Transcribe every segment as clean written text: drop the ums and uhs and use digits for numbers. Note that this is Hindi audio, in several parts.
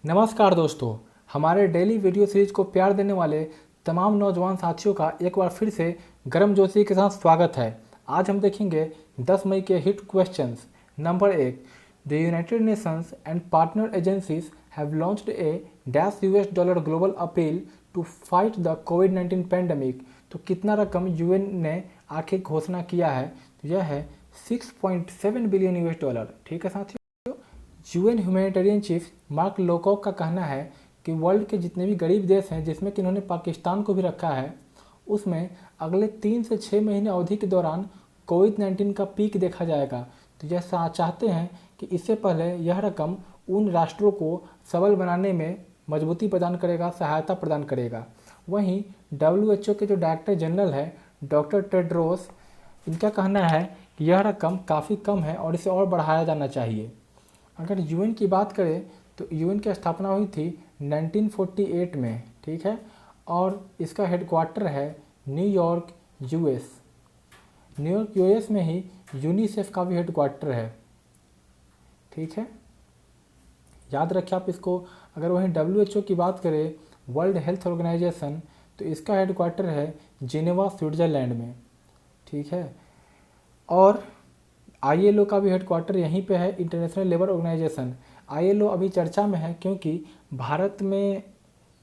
नमस्कार दोस्तों, हमारे डेली वीडियो सीरीज को प्यार देने वाले तमाम नौजवान साथियों का एक बार फिर से गर्मजोशी के साथ स्वागत है। आज हम देखेंगे 10 मई के hit questions. Number 1, the United Nations and partner agencies have launched a $US global appeal to fight the COVID pandemic. तो कितना रकम यूएन ने आखिर घोषणा किया है? तो यह है $6.7 बिलियन। ठीक है साथियों। UN humanitarian chief mark Lowcock का कहना है कि वर्ल्ड के जितने भी गरीब देश हैं, जिसमें कि इन्होंने पाकिस्तान को भी रखा है, उसमें अगले 3 से 6 महीने अवधि के दौरान कोविड-19 का पीक देखा जाएगा। तो यह चाहते हैं कि इससे पहले यह रकम उन राष्ट्रों को सबल बनाने में मजबूती प्रदान करेगा, सहायता प्रदान करेगा। वहीं WHO के जो डायरेक्टर जनरल है डॉक्टर टेड्रोस, इनका कहना है कि यह रकम काफ़ी कम है और इसे और बढ़ाया जाना चाहिए। अगर यूएन की बात करें तो यूएन की स्थापना हुई थी 1948 में, ठीक है, और इसका हेडक्वार्टर है न्यूयॉर्क यूएस। न्यूयॉर्क यूएस में ही यूनिसेफ का भी हेडक्वार्टर है, ठीक है, याद रखें आप इसको। अगर वहीं WHO की बात करें, वर्ल्ड हेल्थ ऑर्गेनाइजेशन, तो इसका हेडक्वार्टर है जिनेवा स्विट्ज़रलैंड में, ठीक है। और ILO का भी हेडक्वार्टर यहीं पे है, इंटरनेशनल लेबर ऑर्गेनाइजेशन। ILO अभी चर्चा में है क्योंकि भारत में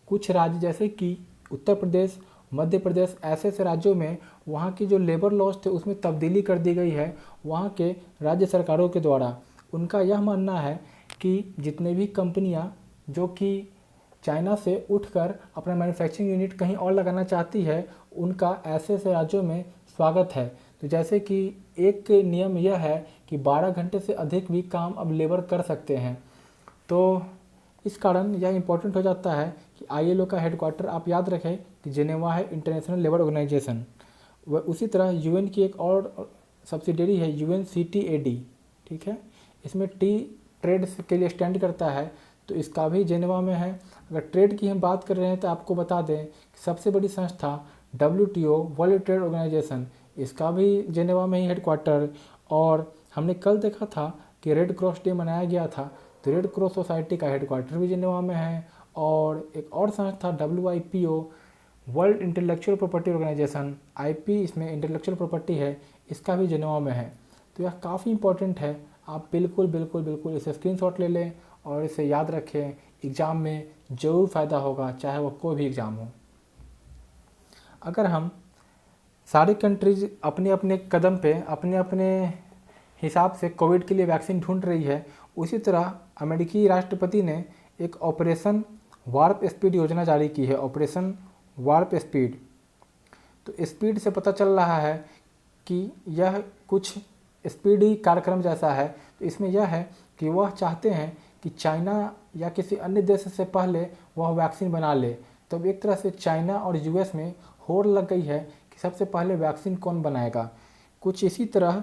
कुछ राज्य जैसे कि उत्तर प्रदेश, मध्य प्रदेश, ऐसे ऐसे राज्यों में वहाँ की जो लेबर लॉज थे उसमें तब्दीली कर दी गई है वहाँ के राज्य सरकारों के द्वारा। उनका यह मानना है कि जितने भी कंपनियाँ जो कि चाइना से उठकर अपना मैन्युफैक्चरिंग यूनिट कहीं और लगाना चाहती है, उनका ऐसे ऐसे राज्यों में स्वागत है। तो जैसे कि एक नियम यह है कि 12 घंटे से अधिक भी काम अब लेबर कर सकते हैं। तो इस कारण यह इम्पोर्टेंट हो जाता है कि ILO का हेडक्वार्टर आप याद रखें कि जिनेवा है, इंटरनेशनल लेबर ऑर्गेनाइजेशन। वह उसी तरह यूएन की एक और सब्सिडरी है UNCTAD, ठीक है। इसमें ट्रेड के लिए स्टैंड करता है, तो इसका भी जिनेवा में है। अगर ट्रेड की हम बात कर रहे हैं तो आपको बता दें कि सबसे बड़ी संस्था WTO, वर्ल्ड ट्रेड ऑर्गेनाइजेशन, इसका भी जिनेवा में ही हेडक्वार्टर। और हमने कल देखा था कि रेड क्रॉस डे मनाया गया था, तो रेड क्रॉस सोसाइटी का हेडक्वार्टर भी जिनेवा में है। और एक और संस्था WIPO, world intellectual property organisation, IP इसमें इंटेलेक्चुअल प्रॉपर्टी है, इसका भी जिनेवा में है। तो यह काफ़ी इंपॉर्टेंट है, आप बिल्कुल बिल्कुल बिल्कुल इसे स्क्रीनशॉट ले लें और इसे याद रखें। एग्ज़ाम में ज़रूर फ़ायदा होगा, चाहे वह कोई भी एग्ज़ाम हो। अगर हम सारी कंट्रीज अपने अपने कदम पे अपने अपने हिसाब से कोविड के लिए वैक्सीन ढूंढ रही है, उसी तरह अमेरिकी राष्ट्रपति ने एक ऑपरेशन वार्प स्पीड योजना जारी की है। ऑपरेशन वार्प स्पीड, तो स्पीड से पता चल रहा है कि यह कुछ स्पीडी कार्यक्रम जैसा है। तो इसमें यह है कि वह चाहते हैं कि चाइना या किसी अन्य देश से पहले वह वैक्सीन बना ले। तो एक तरह से चाइना और US में होड़ लग गई है कि सबसे पहले वैक्सीन कौन बनाएगा। कुछ इसी तरह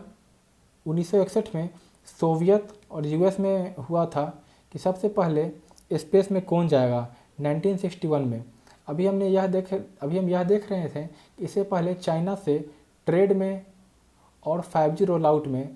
1961 में सोवियत और US में हुआ था कि सबसे पहले स्पेस में कौन जाएगा, 1961 में। अभी हम यह देख रहे थे कि इससे पहले चाइना से ट्रेड में और 5G रोल आउट में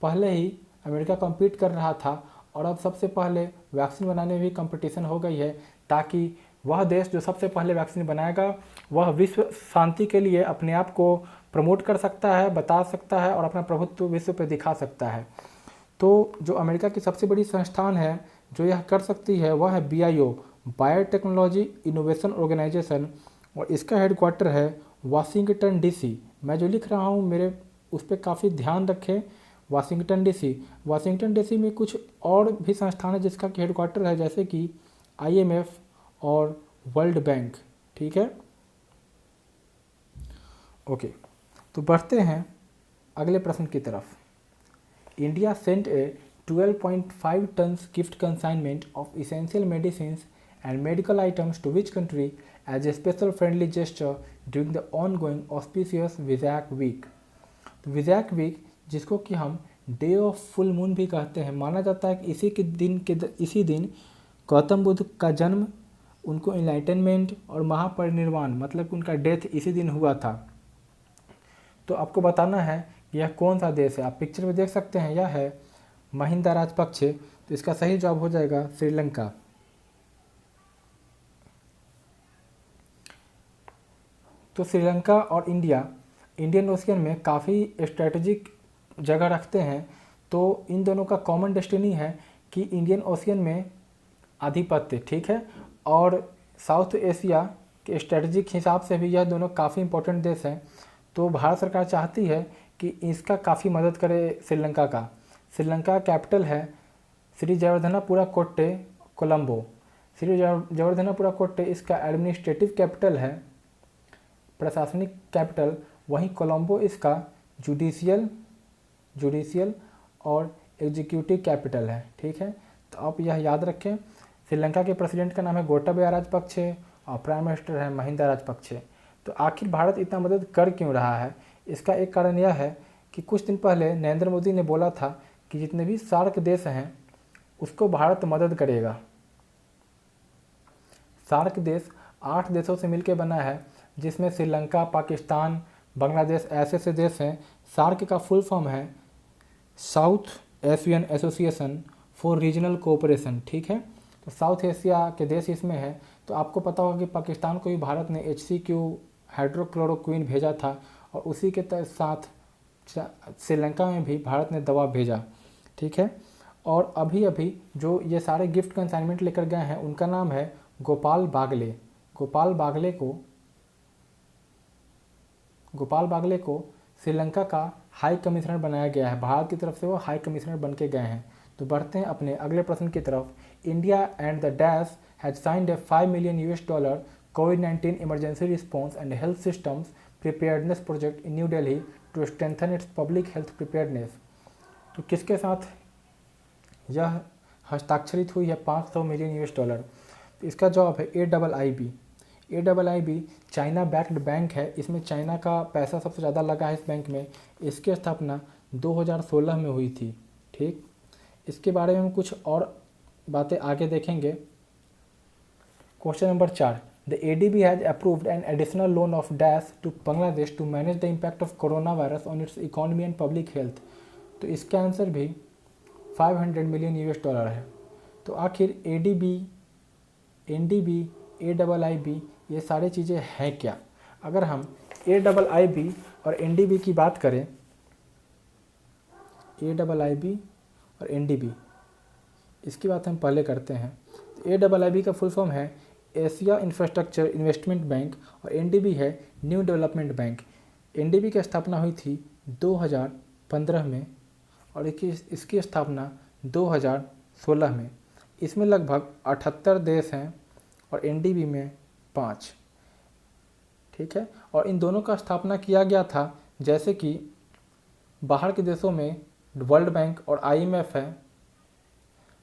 पहले ही अमेरिका कम्पीट कर रहा था, और अब सबसे पहले वैक्सीन बनाने में भी कंपटीशन हो गई है, ताकि वह देश जो सबसे पहले वैक्सीन बनाएगा वह विश्व शांति के लिए अपने आप को प्रमोट कर सकता है, बता सकता है और अपना प्रभुत्व विश्व पर दिखा सकता है। तो जो अमेरिका की सबसे बड़ी संस्थान है जो यह कर सकती है वह है BIO, बायोटेक्नोलॉजी इनोवेशन ऑर्गेनाइजेशन, और इसका हेडक्वार्टर है वाशिंगटन DC। मैं जो लिख रहा हूँ मेरे उस पर काफ़ी ध्यान रखें, वाशिंगटन DC में कुछ और भी संस्थान है जिसका हेडक्वार्टर है, जैसे कि IMF और वर्ल्ड बैंक, ठीक है। ओके, तो बढ़ते हैं अगले प्रश्न की तरफ। India sent a 12.5 tons gift consignment of essential medicine and medical items to which country as a special friendly gesture during the ongoing auspicious Vesak week. तो विजैक वीक, जिसको कि हम डे ऑफ फुल मून भी कहते हैं, माना जाता है कि इसी दिन गौतम बुद्ध का जन्म, उनको इनलाइटनमेंट और महापरिनिर्वाण मतलब कि उनका डेथ इसी दिन हुआ था। तो आपको बताना है कि यह कौन सा देश है। आप पिक्चर में देख सकते हैं, यह है महिंदा राजपक्षे। तो इसका सही जवाब हो जाएगा श्रीलंका। तो श्रीलंका और इंडिया इंडियन ओशियन में काफ़ी स्ट्रेटजिक जगह रखते हैं, तो इन दोनों का कॉमन डेस्टिनी है कि इंडियन ओशियन में आधिपत्य, ठीक है। और साउथ एशिया के स्ट्रेटजिक हिसाब से भी यह दोनों काफ़ी इंपॉर्टेंट देश हैं। तो भारत सरकार चाहती है कि इसका काफ़ी मदद करे श्रीलंका का। श्रीलंका कैपिटल है श्री जयवर्धनापुरा कोट्टे कोलंबो। श्री जयवर्धनापुरा कोट्टे इसका एडमिनिस्ट्रेटिव कैपिटल है, प्रशासनिक कैपिटल। वहीं कोलंबो इसका जुडिशियल और एग्जीक्यूटिव कैपिटल है, ठीक है। तो आप यह याद रखें। श्रीलंका के प्रेसिडेंट का नाम है गोटाबया राजपक्षे और प्राइम मिनिस्टर है महिंदा राजपक्षे। तो आखिर भारत इतना मदद कर क्यों रहा है? इसका एक कारण यह है कि कुछ दिन पहले नरेंद्र मोदी ने बोला था कि जितने भी सार्क देश हैं उसको भारत मदद करेगा। सार्क देश 8 देशों से मिलकर बना है, जिसमें श्रीलंका, पाकिस्तान, बांग्लादेश ऐसे ऐसे देश हैं। सार्क का फुल फॉर्म है south Asian association for regional cooperation, ठीक है। तो साउथ एशिया के देश इसमें है। तो आपको पता होगा कि पाकिस्तान को भी भारत ने HCQ हाइड्रोक्लोरोक्विन भेजा था और उसी के साथ श्रीलंका में भी भारत ने दवा भेजा, ठीक है। और अभी अभी जो ये सारे गिफ्ट कंसाइनमेंट लेकर गए हैं उनका नाम है गोपाल बागले। गोपाल बागले को श्रीलंका का हाई कमिश्नर बनाया गया है। भारत की तरफ से वो हाई कमिश्नर बन के गए हैं। तो बढ़ते हैं अपने अगले प्रश्न की तरफ। India and the dash has signed a $5 million COVID-19 emergency response and health systems preparedness project in New Delhi to strengthen its public health preparedness. तो किसके साथ यह हस्ताक्षरित हुई है? $500 मिलियन। तो इसका जवाब है AIIB। चाइना बैक्ड बैंक है। इसमें चाइना का पैसा सबसे ज़्यादा लगा है इस बैंक में। इसकी स्थापना 2016 में हुई थी, ठीक। इसके बारे में हम कुछ और बातें आगे देखेंगे। Question number 4, the ADB has approved an additional loan of dash to Bangladesh to manage the impact of corona virus on its economy and public health. तो इसका आंसर भी $500 मिलियन है। तो आखिर ADB, NDB, AIIB ये सारी चीज़ें हैं क्या? अगर हम AIIB और NDB की बात करें, AIIB और NDB इसकी बात हम पहले करते हैं। तो AIIB का फुल फॉर्म है एशिया इंफ्रास्ट्रक्चर इन्वेस्टमेंट बैंक और NDB है न्यू डेवलपमेंट बैंक। NDB की स्थापना हुई थी 2015 में और इसकी स्थापना 2016 में। इसमें लगभग 78 देश हैं और NDB में 5, ठीक है। और इन दोनों का स्थापना किया गया था जैसे कि बाहर के देशों में वर्ल्ड बैंक और IMF है।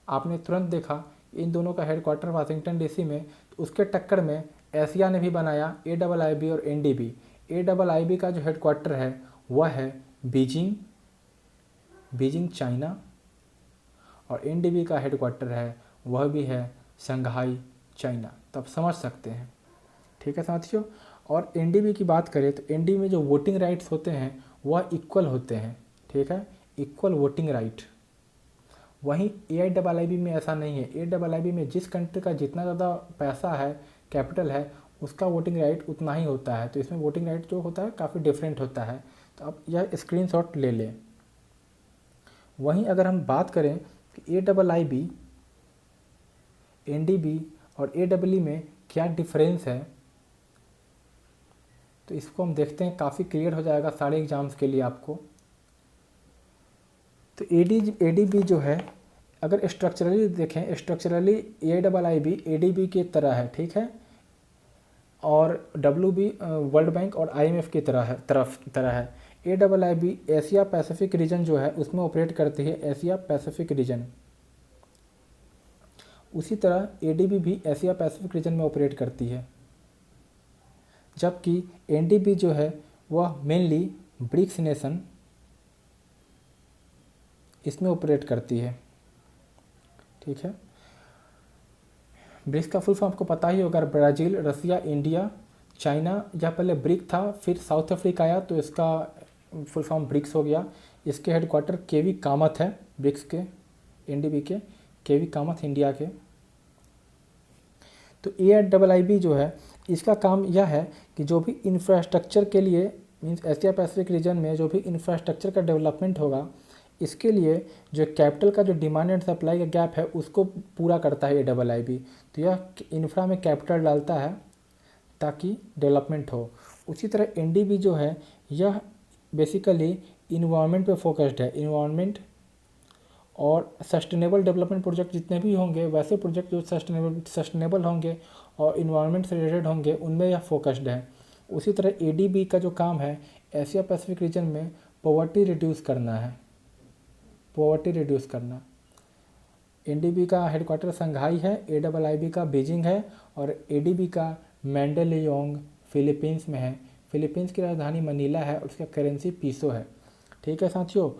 आपने तुरंत देखा इन दोनों का हेडक्वार्टर वाशिंगटन DC में। तो उसके टक्कर में एशिया ने भी बनाया AIIB और NDB। AIIB का जो हेडक्वार्टर है वह है बीजिंग चाइना और NDB का हेडक्वार्टर है वह भी है शंघाई चाइना। तो आप समझ सकते हैं, ठीक है साथियों। और NDB की बात करें तो NDB में जो वोटिंग राइट्स होते हैं वह इक्वल होते हैं, ठीक है, इक्वल वोटिंग राइट। वहीं AIIB में ऐसा नहीं है। AIIB में जिस कंट्री का जितना ज़्यादा पैसा है, कैपिटल है, उसका वोटिंग राइट उतना ही होता है। तो इसमें वोटिंग राइट जो होता है काफ़ी डिफरेंट होता है। तो आप यह स्क्रीनशॉट ले लें। वहीं अगर हम बात करें कि AIIB, NDB और AIIB में क्या डिफरेंस है, तो इसको हम देखते हैं। काफ़ी क्लियर हो जाएगा सारे एग्जाम्स के लिए आपको। तो ADB जो है, अगर स्ट्रक्चरली देखें, स्ट्रक्चरली AIIB ADB की तरह है, ठीक है। और WB वर्ल्ड बैंक और IMF की तरह है। AIIB एशिया पैसिफिक रीजन जो है उसमें ऑपरेट करती है, एशिया पैसिफिक रीजन। उसी तरह ADB भी एशिया पैसिफिक रीजन में ऑपरेट करती है। जबकि NDB जो है वह मेनली ब्रिक्स नेशन इसमें ऑपरेट करती है, ठीक है। ब्रिक्स का फुल फॉर्म आपको पता ही होगा, ब्राज़ील, रसिया, इंडिया, चाइना। यह पहले ब्रिक था, फिर साउथ अफ्रीका आया तो इसका फुल फॉर्म ब्रिक्स हो गया। इसके हेडक्वार्टर केवी कामत है, ब्रिक्स के, NDB के केवी कामत इंडिया के। तो AIIB जो है इसका काम यह है कि जो भी इंफ्रास्ट्रक्चर के लिए मीन्स एशिया पैसिफिक रीजन में जो भी इंफ्रास्ट्रक्चर का डेवलपमेंट होगा, इसके लिए जो कैपिटल का जो डिमांड एंड सप्लाई का गैप है उसको पूरा करता है AIIB। तो यह इंफ्रा में कैपिटल डालता है ताकि डेवलपमेंट हो। उसी तरह NDB जो है यह बेसिकली इन्वायरमेंट पे फोकस्ड है। इन्वायरमेंट और सस्टेनेबल डेवलपमेंट प्रोजेक्ट जितने भी होंगे, वैसे प्रोजेक्ट जो सस्टेनेबल होंगे और इन्वायरमेंट से रिलेटेड होंगे, उनमें यह फोकस्ड है। उसी तरह ADB का जो काम है एशिया पैसिफिक रीजन में पॉवर्टी रिड्यूस करना है, पॉवर्टी रिड्यूस करना। NDB का हेडक्वार्टर संघाई है, AIIB का बीजिंग है और ADB का मैंडलेयोंग फिलीपींस में है। फिलीपींस की राजधानी मनीला है और उसका करेंसी पीसो है। ठीक है साथियों,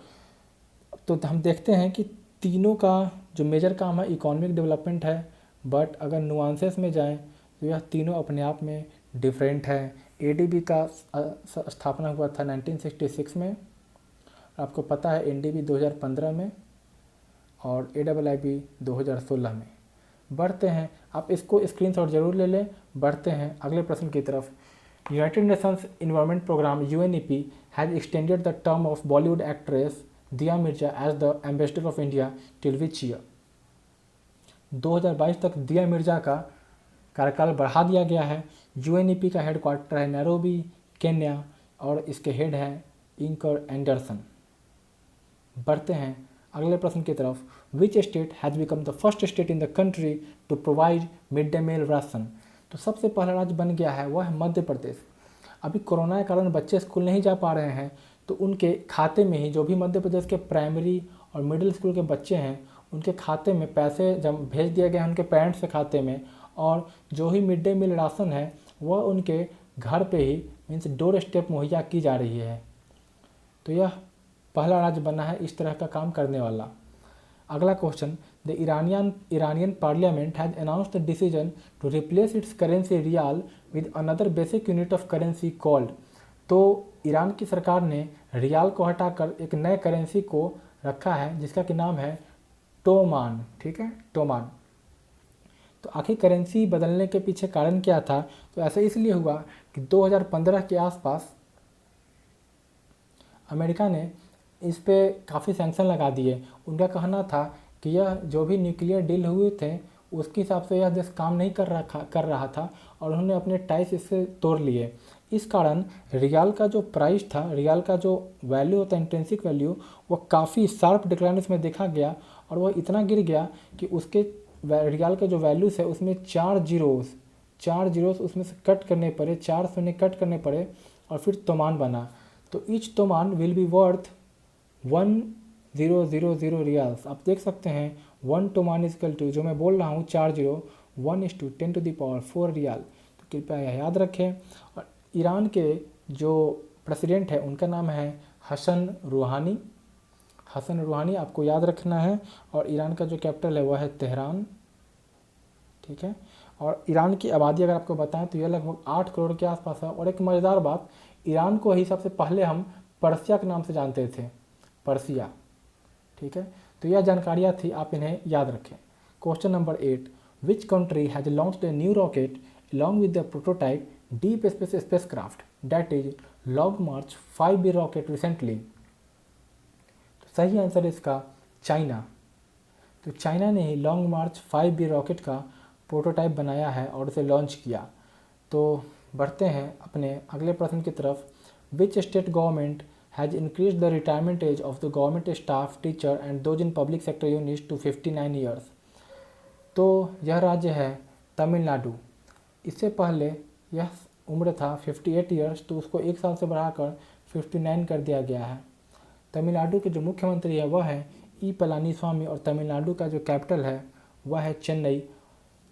तो हम देखते हैं कि तीनों का जो मेजर काम है इकोनॉमिक डेवलपमेंट है, बट अगर नुआंसेस में जाएं तो यह तीनों अपने आप में डिफरेंट है। ADB का स्थापना हुआ था 1966 में, आपको पता है NDB 2015 में और AIIB 2016 में। बढ़ते हैं, आप इसको स्क्रीनशॉट जरूर ले लें। बढ़ते हैं अगले प्रश्न की तरफ। United Nations Environment Programme UNEP has extended the term of Bollywood actress Dia Mirza as the ambassador of India till which year. 2022 तक दिया मिर्जा का कार्यकाल बढ़ा दिया गया है। UNEP का हेडक्वार्टर है नैरोबी, केन्या और इसके हेड हैं इंकर एंडरसन। बढ़ते हैं अगले प्रश्न की तरफ। Which state has become the first state in the country to provide midday meal ration. तो सबसे पहला राज्य बन गया है वह है मध्य प्रदेश। अभी कोरोना के कारण बच्चे स्कूल नहीं जा पा रहे हैं, तो उनके खाते में ही जो भी मध्य प्रदेश के प्राइमरी और मिडिल स्कूल के बच्चे हैं उनके खाते में पैसे जब भेज दिए गए हैं उनके पेरेंट्स के खाते में, और जो ही मिड डे मील राशन है वह उनके घर पे ही मीन्स डोर स्टेप मुहैया की जा रही है। तो यह पहला राज्य बना है इस तरह का काम करने वाला। अगला question, the Iranian parliament has announced the decision to replace its currency rial with another basic unit of currency called. तो ईरान की सरकार ने रियाल को हटाकर एक नए करेंसी को रखा है जिसका कि नाम है टोमान। ठीक है, टोमान। तो आखिर करेंसी बदलने के पीछे कारण क्या था? तो ऐसा इसलिए हुआ कि 2015 के आसपास अमेरिका ने इस पे काफ़ी सैंक्शन लगा दिए। उनका कहना था कि यह जो भी न्यूक्लियर डील हुए थे उसके हिसाब से यह देश काम नहीं कर रहा था और उन्होंने अपने टाइस इससे तोड़ लिए। इस कारण रियाल का जो प्राइस था, रियाल का जो वैल्यू होता है इंट्रिंसिक वैल्यू, वह काफ़ी शार्प डिक्लाइन इसमें देखा गया और वह इतना गिर गया कि उसके रियाल के जो वैल्यूज़ है उसमें 4 जीरोस उसमें से कट करने पड़े, 4 शून्य कट करने पड़े और फिर तोमान बना। तो ईच तोमान विल बी वर्थ 1000 रियाल्स। आप देख सकते हैं 1 तोमान इजकल टू, जो मैं बोल रहा हूँ 4 जीरो, 1:10⁴ रियाल। तो कृपया यह याद रखें। और ईरान के जो प्रेसिडेंट है उनका नाम है हसन रूहानी। हसन रूहानी आपको याद रखना है। और ईरान का जो कैपिटल है वह है तेहरान। ठीक है, और ईरान की आबादी अगर आपको बताएं तो यह लगभग 8 करोड़ के आसपास है। और एक मज़ेदार बात, ईरान को ही सबसे पहले हम पर्सिया के नाम से जानते थे, पर्सिया। ठीक है, तो यह जानकारियाँ थी, आप इन्हें याद रखें। Question number 8, which country has launched a new rocket along with the prototype deep space spacecraft that is Long March 5B rocket recently। तो सही आंसर इसका चाइना। तो चाइना ने ही लॉन्ग मार्च 5B रॉकेट का प्रोटोटाइप बनाया है और उसे लॉन्च किया। तो बढ़ते हैं अपने अगले प्रश्न की तरफ। Which state government has increase the retirement age of the government staff, teacher and those in public sector units to 59 years. तो यह राज्य है तमिलनाडु। इससे पहले यह उम्र था 58 ईयर्स, तो उसको 1 साल से बढ़ाकर 59 कर दिया गया है। तमिलनाडु के जो मुख्यमंत्री है वह है ई पलानीस्वामी और तमिलनाडु का जो कैपिटल है वह है चेन्नई।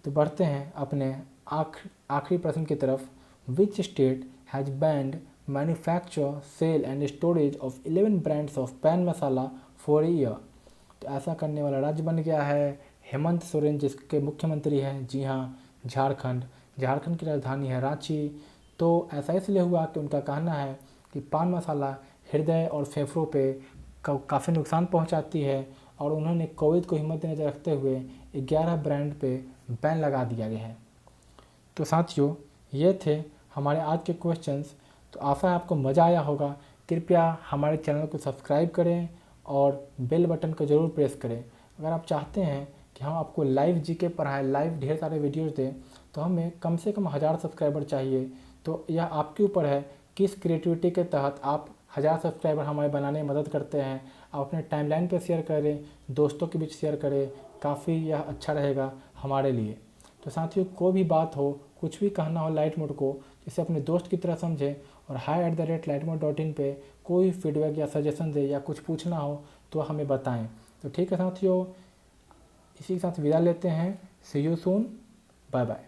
तो बढ़ते हैं अपने आखिरी प्रश्न की तरफ। Which state has banned manufacture, sale and storage of 11 brands of pan masala for a year. तो ऐसा करने वाला राज्य बन गया है हेमंत सोरेन, जिसके मुख्यमंत्री हैं, जी हाँ, झारखंड। झारखंड की राजधानी है रांची। तो ऐसा इसलिए हुआ कि उनका कहना है कि पान मसाला हृदय और फेफड़ों पे काफ़ी नुकसान पहुंचाती है और उन्होंने कोविड को मद्देनजर रखते हुए 11 ब्रांड पे बैन लगा दिया गया है। तो साथियों, ये थे हमारे आज के क्वेश्चंस। तो आशा है आपको मज़ा आया होगा। कृपया हमारे चैनल को सब्सक्राइब करें और बेल बटन को ज़रूर प्रेस करें। अगर आप चाहते हैं कि हम आपको लाइव जीके पढ़ाएं, लाइव ढेर सारे वीडियोस दें, तो हमें कम से कम 1000 सब्सक्राइबर चाहिए। तो यह आपके ऊपर है किस क्रिएटिविटी के तहत आप 1000 सब्सक्राइबर हमारे बनाने में मदद करते हैं। आप अपने टाइमलाइन पर शेयर करें, दोस्तों के बीच शेयर करें, काफ़ी यह अच्छा रहेगा हमारे लिए। तो साथियों, कोई भी बात हो, कुछ भी कहना हो लाइट मोड को, इसे अपने दोस्त की तरह समझें और hi@lightmode.in पे कोई फीडबैक या सजेशन दे या कुछ पूछना हो तो हमें बताएं। तो ठीक है साथियों, इसी के साथ विदा लेते हैं। सी यू सून, बाय बाय।